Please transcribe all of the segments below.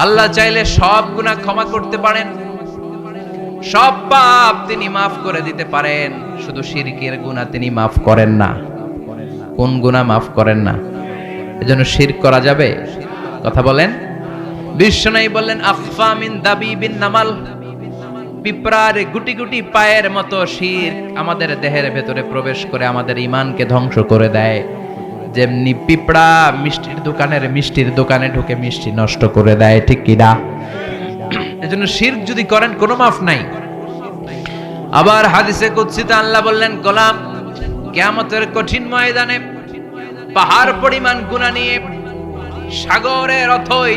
আল্লাহ চাইলে সব গুনাহ ক্ষমা করতে পারেন, সব পাপ তিনি মাফ করে দিতে পারেন, শুধু শিরকের গুনাহ তিনি মাফ করেন না। কোন গুনাহ মাফ করেন না? এজন্য শিরক করা যাবে? কথা বলেন। বিশ্বনবী বললেন আখফা মিন দাবিবিন নামাল, পিঁপড়ার গুটি গুটি পায়ের মতো শিরক আমাদের দেহের ভেতরে প্রবেশ করে আমাদের ঈমানকে ধ্বংস করে দেয়। যেমনি পিঁপড়া মিষ্টির দোকানে ঢুকে মিষ্টি নষ্ট করে দেয়, ঠিক কি না? এজন্য শিরক যদি করেন কোনো মাফ নাই। আবার হাদিসে কুদসিতে আল্লাহ বললেন, গোলাম কিয়ামতের কঠিন ময়দানে পাহাড় পরিমাণ গুনাহ নিয়ে, সাগরের অথই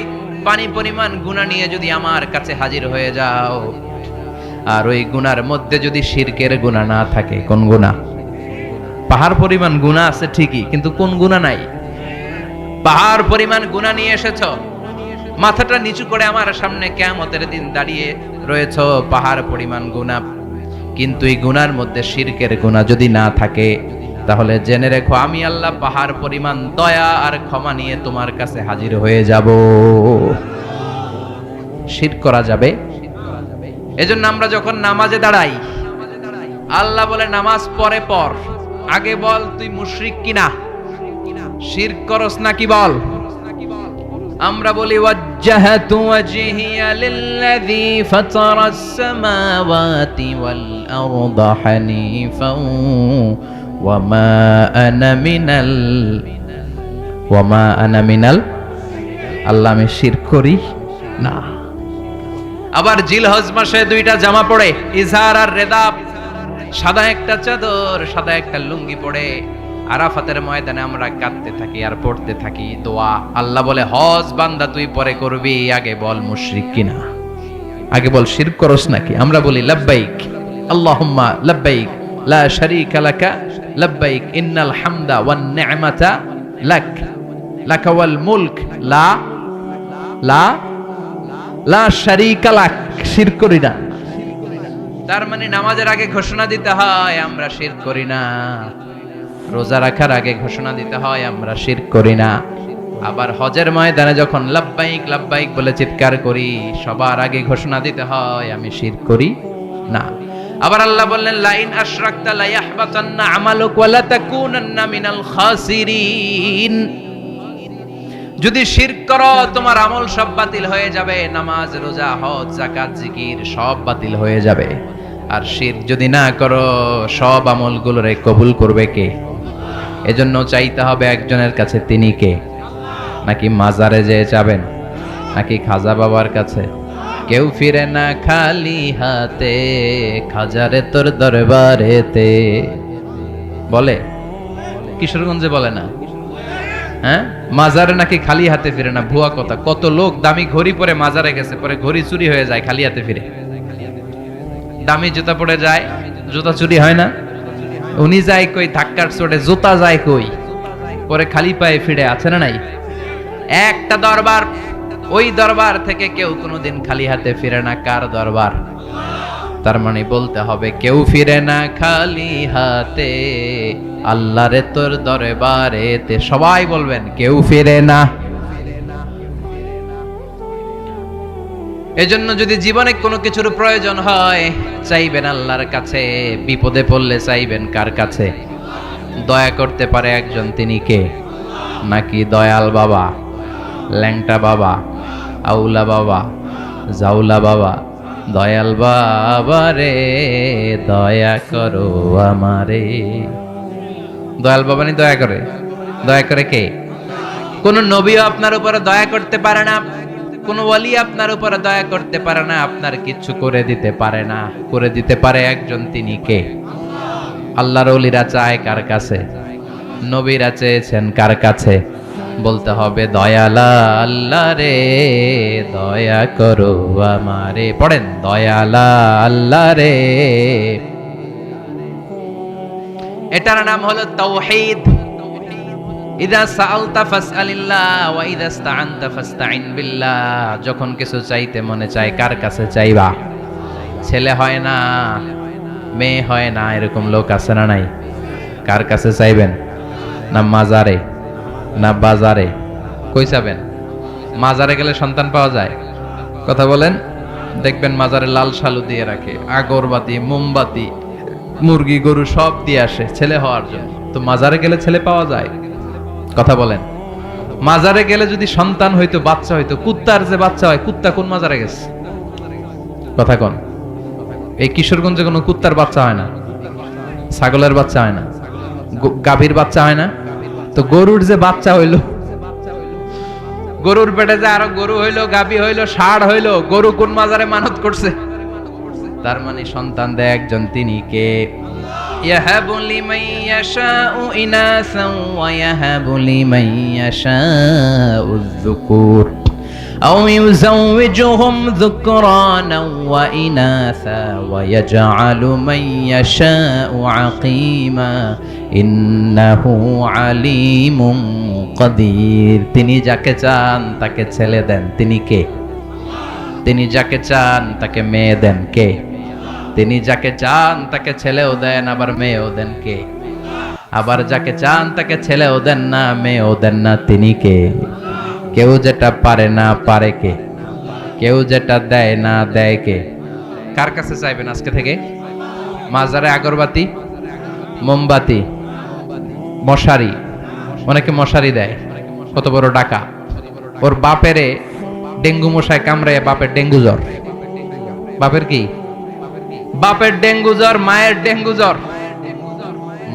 পানি পরিমাণ গুনাহ নিয়ে যদি আমার কাছে হাজির হয়ে যাও, আর ওই গুনার মধ্যে যদি শিরকের গুনাহ না থাকে, কোন গুনাহ? পাহাড় পরিমাণ গুনাহ আছে ঠিকই, কিন্তু কোন গুনাহ নাই? পাহাড় পরিমাণ গুনাহ নিয়ে এসেছো, মাথাটা নিচু করে আমার সামনে কিয়ামতের দিন দাঁড়িয়ে রয়েছো, পাহাড় পরিমাণ গুনাহ, কিন্তু এই গুনার মধ্যে শিরকের গুনাহ যদি না থাকে, তাহলে জেনে রেখো আমি আল্লাহ পাহাড় পরিমাণ দয়া আর ক্ষমা নিয়ে তোমার কাছে হাজির হয়ে যাব। শিরক করা যাবে? এজন্য আমরা যখন নামাজে দাঁড়াই, আল্লাহ বলে নামাজ পরে পড়, আগে বল তুই মুশরিক কিনা, শিরক করস নাকি বল। আমরা বলি ওয়াজ্জাহাতু ওয়াজহিয়া লিল্লাযী ফাতারাস সামাওয়াতি ওয়াল আরদা হানিফাও ওয়ামা আনা মিনাল আল্লাহ, আমি শিরক করি না। আবার জিলহজ মাসে দুইটা জামা পড়ে, ইজহার আর রেদা, সাদা একটা চাদর সাদা একটা লুঙ্গি পড়ে আরাফাতের ময়দানে আমরা কাঁদতে থাকি আর পড়তে থাকি দোয়া। আল্লাহ বলে হজ বান্দা তুই পরে করবি, আগে বল মুশরিক কিনা, আগে বল শিরক করস নাকি। আমরা বলি লাব্বাইক আল্লাহুম্মা লাব্বাইক লা শারীকা লাকা লাব্বাইক ইন্নাল হামদা ওয়ান নি'মাতা লাক লাকা ওয়াল মুলক লা লা লা শারীকা লাক, শিরক করি না। তার মানে নামাজের আগে ঘোষণা দিতে হয় আমরা শিরক করি না, রোজা রাখার আগে ঘোষণা দিতে হয় আমরা শিরক করি না। আবার হজের ময়দানে যখন লাব্বাইক লাব্বাইক বলে চিৎকার করি, সবার আগে ঘোষণা দিতে হয় আমি শিরক করি না। আবার আল্লাহ বললেন লাইন আশরাকতা লা ইয়াহবাতান্না আমালুক ওয়া লা তাকুনান্না মিনাল খাসিরিন, যদি শিরক করো তোমার আমল সব বাতিল হয়ে যাবে, নামাজ রোজা হজ যাকাত জিকির সব বাতিল হয়ে যাবে। আর শিরক যদি না করো সব আমলগুলোরে কবুল করবে কে? এজন্য চাইতে হবে একজনের কাছে, তিনি কে? নাকি মাজারে যেয়ে যাবেন, নাকি খাজা বাবার কাছে? কেউ ফিরে না খালি হাতে, খাজারে তোর দরবারেতে বলে, কিশোরগঞ্জে বলে না? হ্যাঁ, মাজারে নাকি খালি হাতে ফিরে না, ভুয়া কথা। কত লোক দামি ঘড়ি পরে মাজারে গেছে, পরে ঘড়ি চুরি হয়ে যায়, খালি হাতে ফিরে। দামি জুতা পরে যায়, জুতা চুরি হয় না? উনি যায় কই ধাক্কার চোটে, জুতা যায় কই, পরে খালি পায়ে ফিরে, আছে না নাই? একটা দরবার, ওই দরবার থেকে কেউ কোনোদিন খালি হাতে ফিরে না। কার দরবার? তার মানে বলতে হবে কেউ ফিরে না খালি হাতে, আল্লাহরে তোর দরবারেতে। সবাই বলবেন কেউ ফিরে না। এজন্য যদি জীবনে কোনো কিছুর প্রয়োজন হয়, চাইবেন আল্লাহর কাছে, বিপদে পড়লে চাইবেন কার কাছে? দয়া করতে পারে একজন, তিনি কে? নাকি দয়াল বাবা, ল্যাংটা বাবা, আউলা বাবা, জাউলা বাবা? দয়াল বাবা রে দয়া করো আমারে। দয়াল বাবা নি দয়া করে? দয়া করে কে? কোন নবীও আপনার উপরে দয়া করতে পারে না, কোন ওয়ালি আপনার উপরে দয়া করতে পারে না, আপনার কিচ্ছু করে দিতে পারে না। করে দিতে পারে একজন, তিনি কে? আল্লাহর ওলিরা চায় কার কাছে? নবীরা চেয়েছেন কার কাছে? বলতে হবে দয়ালা আল্লাহ রে দয়া করো আমারে। পড়েন দয়ালা আল্লাহ রে। এটার নাম হলো তাওহীদ। ইযা সাআলতা ফাসআলিল্লাহ ওয়া ইযা ইসতাআনতা ফাসতাইন বিল্লাহ। যখন কিছু চাইতে মনে চায় কার কাছে চাইবা? ছেলে হয় না, মেয়ে হয় না, এরকম লোক আছে না নাই? কার কাছে চাইবেন? না মাজারে, না বাজারে? কই যাবেন? মাজারে গেলে সন্তান পাওয়া যায়? কথা বলেন। দেখবেন মাজারে লাল শালু দিয়ে রাখে, আগরবাতি, মোমবাতি, মুরগি গরু সব দিয়ে আসে ছেলে হওয়ার জন্য। তো মাজারে গেলে ছেলে পাওয়া যায়? কথা বলেন। মাজারে গেলে যদি সন্তান হইতো, বাচ্চা হইতো, কুত্তার যে বাচ্চা হয়, কুত্তা কোন মাজারে গেছে? কথা কন। এই কিশোরগঞ্জে কোনো কুত্তার বাচ্চা হয় না, ছাগলের বাচ্চা হয় না, গাভীর বাচ্চা হয় না। তো গরুর যে বাচ্চা হইলো, গরুর পেটে যে আরো গরু হইলো, গাভী হইলো, ষাঁড় হইলো, গরু কোন মাজারে মানত করছে? তার মানে সন্তান দেয় একজন, তিনি কে? ইয়াহাবু লিমান ইয়াশাউ ইনাসান ওয়া ইয়াহাবু লিমান ইয়াশাউ যুকুর আও ইউযাওয়িজুহুম যুকরানা ওয়া ইনাসা ওয়া ইয়াজআলু মান ইয়াশাউ আকীমা ইন্নাহু আলীমুন কাদির। তিনি যাকে চান তাকে ছেলে দেন, তিনি কে? তিনি যাকে চান তাকে মেয়ে দেন, কে? তিনি যাকে চান তাকে ছেলেও দেন, আবার মেয়েও দেন, কে? আবার যাকে চান তাকে ছেলেও দেন না, মেয়েও দেন না, তিনি কে? কেউ যেটা পারে না পারে কে? কেউ যেটা দেয় না দেয় কে? কার কাছে চাইবেন আজকে থেকে? মাজারে আগরবাতি, মোমবাতি, মশারি, অনেকে মশারি দেয়, কত বড় ডাকা। ওর বাপেরে ডেঙ্গু মশায় কামড়ায়, বাপের ডেঙ্গু জ্বর। বাপের কি? বাপের ডেঙ্গু জ্বর, মায়ের ডেঙ্গু জ্বর,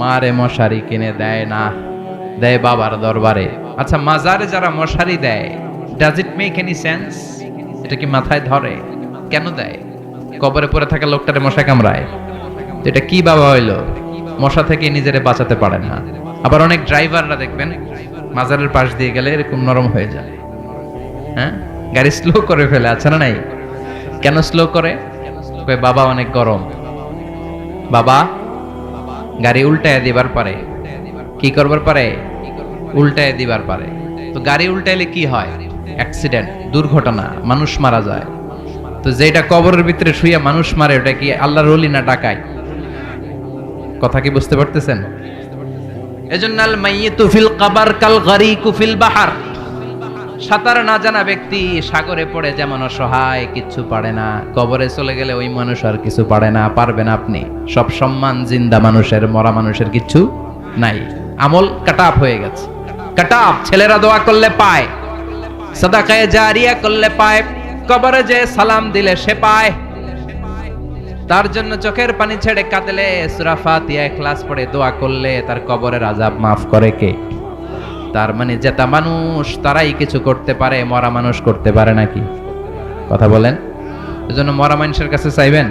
মারে মশারি কিনে দেয় না, দেয় বাবার দরবারে। আচ্ছা, মাজারে যারা মশারি দেয়, does it make any sense? এটা কি মাথায় ধরে? কেন দেয়? কবরে পড়ে থাকা লোকটারে মশা কামড়ায়, এটা কি বাবা হইলো? মশা থেকে নিজেরে বাঁচাতে পারে না। আবার অনেক ড্রাইভাররা দেখবেন মাজারের পাশ দিয়ে গেলে এরকম নরম হয়ে যায়, হ্যাঁ, গাড়ি স্লো করে ফেলে, আছে না নাই? কেন স্লো করে? বাবা অনেক গরম, বাবা গাড়ি উল্টায় দিবার পারে। কি করবার পারে? উল্টায় দিবার পারে। তো গাড়ি উল্টাইলে কি হয়? অ্যাক্সিডেন্ট, দুর্ঘটনা, মানুষ মারা যায়। তো যেটা কবরের ভিতরে শুয়ে মানুষ মারে, ওটা কি আল্লাহর ওলি না ডাকায়? কথা কি বুঝতে পারতেছেন? এজন্য আল মাইয়িতু ফিল কবর কাল গরিকু ফিল বাহর। সাঁতার না জানা ব্যক্তি সাগরে পড়ে যেমন অসহায়, কিচ্ছু পারে না, কবরে চলে গেলে ওই মানুষ আর কিছু পারে না। পারবেন আপনি? সব সম্মান জিন্দা মানুষের, মরা মানুষের কিচ্ছু নাই। আমল কাটাপ হয়ে গেছে, কাটাপ। ছেলেরা দোয়া করলে পায়, সাদাকায়ে জারিয়া করলে পায়, কবরে যে সালাম দিলে সে পায়। তার জন্য চোখের পানি ছেড়ে কাঁদলে, সূরা ফাতিহা ইখলাস পড়ে দোয়া করলে তার কবরের আযাব মাফ করে কে? তার মানে জেতা মানুষ তারাই কিছু করতে পারে, মরা মানুষ করতে পারে নাকি? কথা বলেন। এজন্য মরা মানুষের কাছে চাইবেন?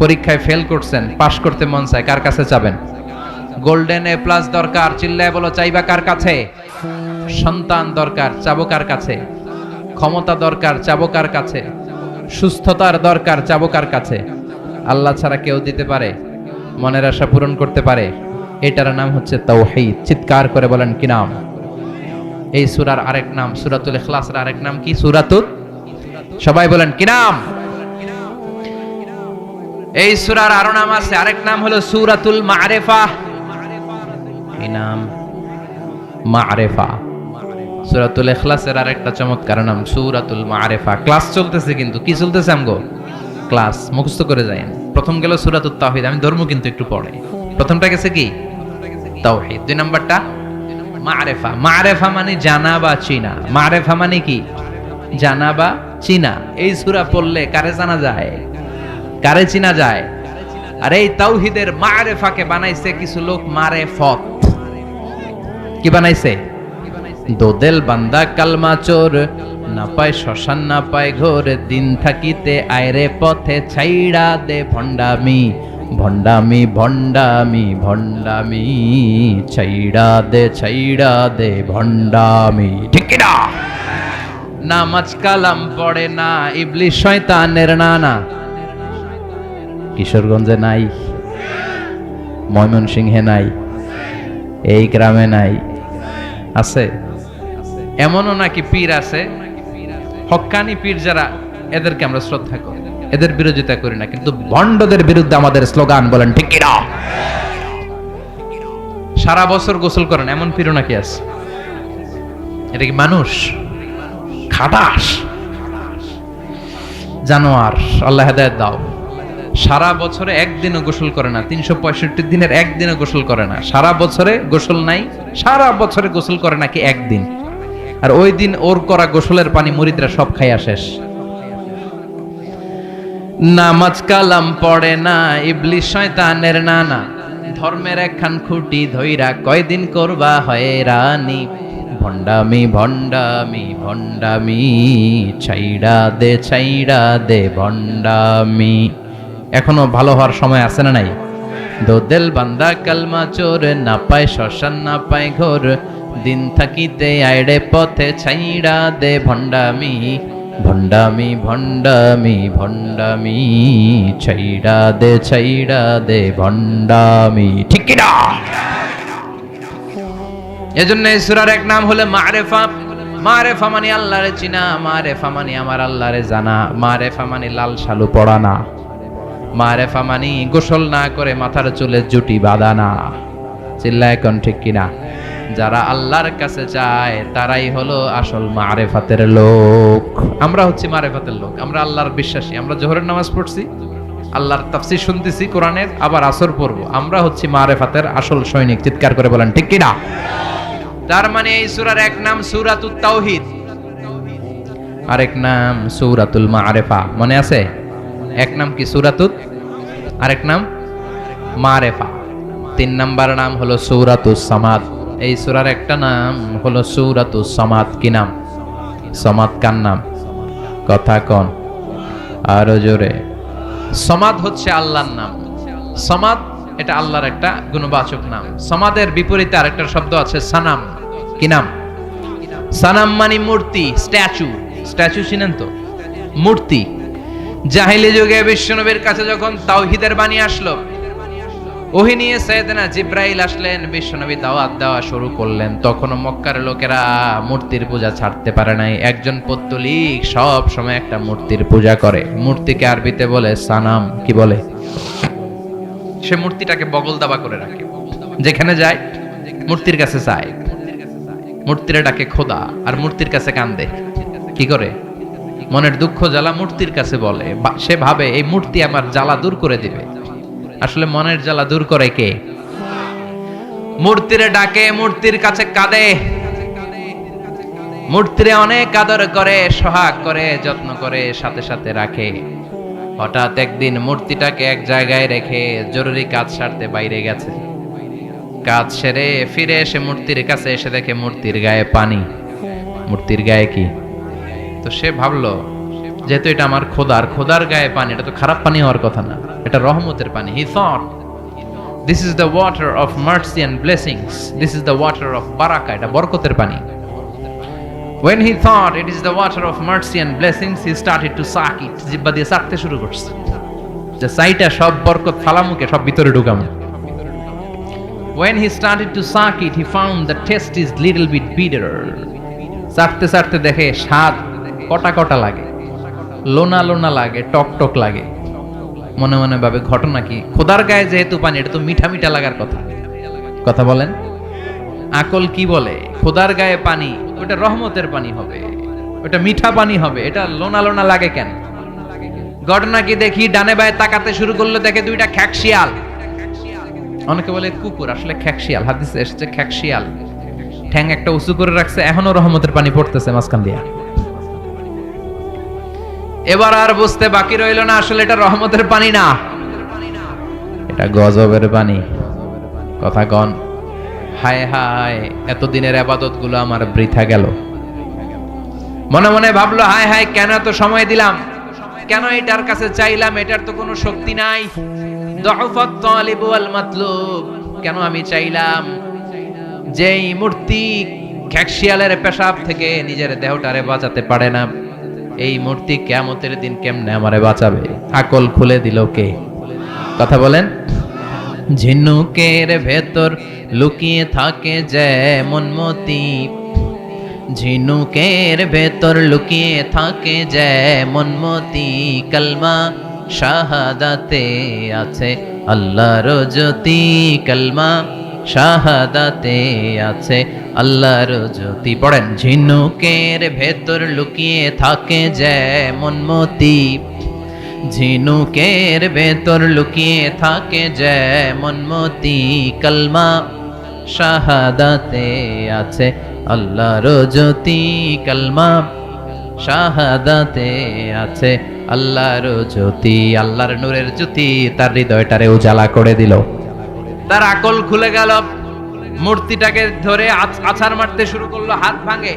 পরীক্ষায় ফেল করছেন, পাশ করতে মন চায়, কার কাছে চাবেন? গোল্ডেন এ প্লাস দরকার, চিল্লায় বলো চাইবা কার কাছে? সন্তান দরকার, চাবো কার কাছে? ক্ষমতা দরকার, চাবো কার কাছে? সুস্থতার দরকার, চাবো কার কাছে? আল্লাহ ছাড়া কেউ দিতে পারে? মনের আশা পূরণ করতে পারে? এটার নাম হচ্ছে তাওহীদ। চিৎকার করে বলেন কি নাম? এই সূরার আরেক নাম, সূরাতুল ইখলাসের আরেক নাম কি? সূরাতুত, সবাই বলেন কি নাম? এই সূরার আরো নাম আছে, আরেক নাম হলো সূরাতুল মা'রিফা। কি নাম? মা'রিফা। সূরাতুল ইখলাসের আরেকটা চমৎকার নাম সূরাতুল মা'রিফা। ক্লাস চলতেছে, কিন্তু কি চলতেছে আমগো? ক্লাস। মুখস্থ করে যায়েন। প্রথম গেল সূরাতুত তাওহীদ, আমি ধর্ম কিন্তু একটু পড়ে। প্রথমটা গেছে কি? তাওহীদ। দুই নাম্বারটা মা'রিফা। মা'রিফা মানে জানা বা চিনা। মা'রিফা মানে কি? জানা বা চিনা। এই সূরা পড়লে কারে জানা যায়? কারে চিনা যায়? আর এই তাওহীদের মা'রিফাকে বানাইছে কিছু লোক মারেফত। কি বানাইছে? দোদেল বান্দা কালমা চোর, না পায় শ্মশান না পায় ঘোর, দিন থাকিতে আয়রে পথে ছাইড়া দে ভণ্ডামি, ভণ্ডামি ভণ্ডামি ভণ্ডামি, ছাইড়া দে ভণ্ডামি। ঠিক কিনা? নামাজ কালাম পড়ে না, ইবলিশ শয়তানের নানা। কিশোরগঞ্জে নাই, ময়মনসিংহে নাই, এই গ্রামে নাই, আছে? এমনও নাকি পীর আছে, হক্কানি পীর যারা, এদেরকে আমরা শ্রদ্ধা করি, এদের বিরোধিতা করি না, কিন্তু ভণ্ডদের বিরুদ্ধে আমাদের স্লোগান। বলেন ঠিক কিনা? সারা বছর গোসল করেন এমন পীরও নাকি আছে? এটা কি মানুষ? খাটাস। জানোয়ার, আল্লাহ হেদায়েত দাও। সারা বছরে একদিনও গোসল করে না, 365 দিনের একদিনও গোসল করে না। সারা বছরে গোসল নাই, সারা বছরে গোসল করে নাকি একদিন। আর ওই দিন ওর করা গোসলের পানি মুরিদরা সব খাইয়া শেষ। নামাজ কালাম পড়ে না, ইবলিস শয়তানের নানা, ধর্মের একখান খুঁটি ধইরা কয়দিন করবা হয়রানি। ভণ্ডামি ভণ্ডামি ভণ্ডামি, ছাইড়া দে ভণ্ডামি। এখনো ভালো হওয়ার সময় আছে না নাই? দোদেল বান্দা কালমা চোর, না পায় শ্মশান না পায় ঘোর, দিন থাকিতে আইড়ে পথে ছাইড়া দে ভণ্ডামি। ভণ্ডামি ভণ্ডামি ভণ্ডামি, ছাইড়া দে ভণ্ডামি। ঠিক কি না? এজন্য এই সূরার এক নাম হলো মারেফা। মারেফা মানে আল্লাহরে চিনা, মারেফা মানে আমার আল্লাহরে জানা, মারেফা মানে লাল শালু পড়া না, মারেফা মানে গোসল না করে মাথার চুলে জুটি বাঁধা না। চিল্লায় কোন ঠিক কিনা? যারা আল্লাহর কাছে যায় তারাই হলো আসল মারেফাতের লোক। আমরা হচ্ছি মারেফাতের লোক, আমরা আল্লাহর বিশ্বাসী। আমরা জোহরের নামাজ পড়ছি, আল্লাহর তাফসীর শুনতেছি কোরআনের, আবার আসর পড়বো। আমরা হচ্ছি মারেফাতের আসল সৈনিক। চিৎকার করে বলেন ঠিক কিনা? তার মানে এই সূরার এক নাম সূরাতুত তাওহীদ, আরেক নাম সূরাতুল মারেফা। মনে আছে? এক নাম কি সূরাতুত, আরেক নাম মারেফা। 3 নাম্বার নাম হলো সূরাতুস সামাদ। এই সূরার একটা নাম হলো সূরাতুস সামাদ। কি নাম? সামাদ কার নাম? কথা কোন আরো জোরে। সামাদ হচ্ছে আল্লাহর নাম। সামাদ এটা আল্লাহর একটা গুণবাচক নাম। সামাদের বিপরীতে আরেকটা শব্দ আছে সানাম। কি নাম? সানাম মানে মূর্তি, স্ট্যাচু। স্ট্যাচু চিনেন তো? মূর্তি। জাহিলি যুগে বিশ্বনবীর কাছে যখন তাওহীদের বাণী আসলো, ওহী নিয়ে সাইয়েদনা জিবরাইল আসলেন, বিশ্বনবী দাওয়াত দেওয়া শুরু করলেন। তখনও মক্কার লোকেরা মূর্তির পূজা ছাড়তে পারে নাই। একজন পৌত্তলিক সব সময় একটা মূর্তির পূজা করে। মূর্তিকে আরবিতে বলে সানাম। কি বলে? সে মূর্তিটাকে বগল দাবা করে রাখে, যেখানে যায় মূর্তির কাছে চায়, মূর্তির ডাকে খোদা, আর মূর্তির কাছে কান্দে। কি করে? মনের দুঃখ জ্বালা মূর্তির কাছে বলে। সে ভাবে এই মূর্তি আমার জ্বালা দূর করে দিবে। আসলে মনের জ্বালা দূর করে কে? মূর্তিরে ডাকে, মূর্তির কাছে কাঁদে, মূর্তিরে অনেক আদর করে, সোহাগ করে, যত্ন করে, সাথে সাথে রাখে। হঠাৎ একদিন মূর্তিটাকে এক জায়গায় রেখে জরুরি কাজ সারতে বাইরে গেছে। কাজ সেরে ফিরে এসে মূর্তির কাছে এসে দেখে মূর্তির গায়ে পানি। মূর্তির গায়ে কি? তো সে ভাবলো, যেহেতু এটা আমার খোদার, খোদার গায়ে পানি, এটা তো খারাপ পানি হওয়ার কথা না, এটা রহমতের পানি। He thought this is the water of mercy and blessings, this is the water of বারাকা, এটা বরকতের পানি। When he thought it is the water of mercy and blessings, he started to suck it, জিহ্বা দিয়ে চাটতে শুরু করছে, যে সাইটা সব বরকত ফালামুকে সব ভিতরে ঢুকামু। When he started to suck it, he found the taste is little bit bitter. চাটতে চাটতে দেখে স্বাদ কটা কটা লাগে, লোনা লোনা লাগে, টক টক লাগে। মনে মনে ভাবে ঘটনা কি? খোদার গায়ে যেহেতু পানি, এটা তো মিঠা মিঠা লাগার কথা। কথা বলেন। আকল কি বলে? খোদার গায়ে পানি, ওটা রহমতের পানি হবে, ওটা মিঠা পানি হবে, এটা লোনা লোনা লাগে কেন? ঘটনা কি দেখি ডানে বায়ে তাকাতে শুরু করলো, দেখে দুইটা খ্যাকশিয়াল। অনেকে বলে কুকুর, আসলে খ্যাকশিয়াল। হাদিসে এসেছে খ্যাকশিয়াল, ঠ্যাং একটা উঁচু করে রাখছে, এখনো রহমতের পানি পড়তেছে মাঝখান দিয়া। এবার আর বুঝতে বাকি রইল না, আসলে এটা রহমতের পানি না, এটা গজবের পানি। কথা কন। হায় হায়, এতদিনের ইবাদত গুলো আমার বৃথা গেল। মনে মনে ভাবলো, হায় হায়, কেন এত সময় দিলাম, কেন এটার কাছে চাইলাম, এটার তো কোনো শক্তি নাই। দুফাত তালিব ওয়াল মাতলুব, কেন আমি চাইলাম? যেই মূর্তি খ্যাকশিয়ালের পেশাব থেকে নিজের দেহটারে বাঁচাতে পারে না, এই মূর্তি কিয়ামতের দিন কেমনে আমারে বাঁচাবে? আকল খুলে দিল কে? কথা বলেন। ঝিনুকের ভেতর লুকিয়ে থাকে যেমন মতি, ঝিনুকের ভেতর লুকিয়ে থাকে যেমন মতি, কালমা শাহাদাতে আছে আল্লাহর জ্যোতি, কালমা শাহাদাতে আছে আল্লাহর জ্যোতি। পড়েন। ঝিনুকের ভেতর লুকিয়ে থাকে যেমন মতি, ঝিনুকের ভেতর লুকিয়ে থাকে যেমন মতি, কালমা শাহাদাতে আছে আল্লাহর জ্যোতি, কালমা শাহাদাতে আছে আল্লাহর জ্যোতি। আল্লাহর নূরের জ্যোতি তার হৃদয়টারে উজালা করে দিল, তার আকল খুলে গেল। মূর্তিটাকে ধরে আছাড় মারতে শুরু করলো, হাত ভাঙে,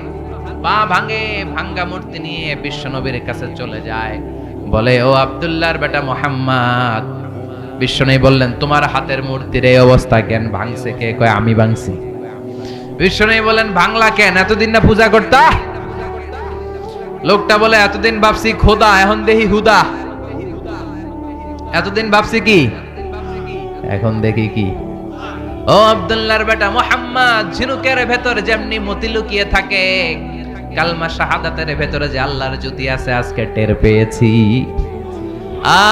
পা ভাঙে, ভাঙ্গা মূর্তি নিয়ে বিশ্বনবীর কাছে চলে যায়, বলে ও আব্দুল্লাহর বেটা মুহাম্মদ। বিশ্বনবী বললেন তোমার হাতের মূর্তির এই অবস্থা কেন? ভাঙছে কে? কয় আমি ভাঙছি। বিশ্বনবী বলেন ভাঙলা কেন? এতদিন না পূজা করতা? লোকটা বলে এতদিন ভাবছি খোদা, এখন দেখি হুদা। এতদিন ভাবছি কি, এখন দেখি কি। ও আব্দুল্লাহর বেটা মুহাম্মদ, ঝিনুকের ভেতর যেমনি মতি লুকিয়ে থাকে, কালমা শাহাদাতের ভেতরে যে আল্লাহর জ্যোতি আছে আজকে টের পেয়েছি।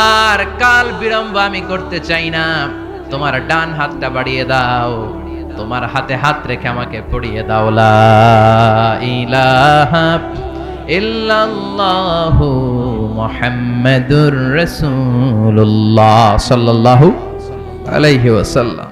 আর কাল বিলম্ব আমি করতে চাই না, তোমার ডান হাতটা বাড়িয়ে দাও, তোমার হাতে হাত রেখে আমাকে পড়িয়ে দাও লা ইলাহা ইল্লাল্লাহু মুহাম্মাদুর রাসূলুল্লাহ সাল্লাল্লাহু আলাইহি ওয়াসাল্লাম।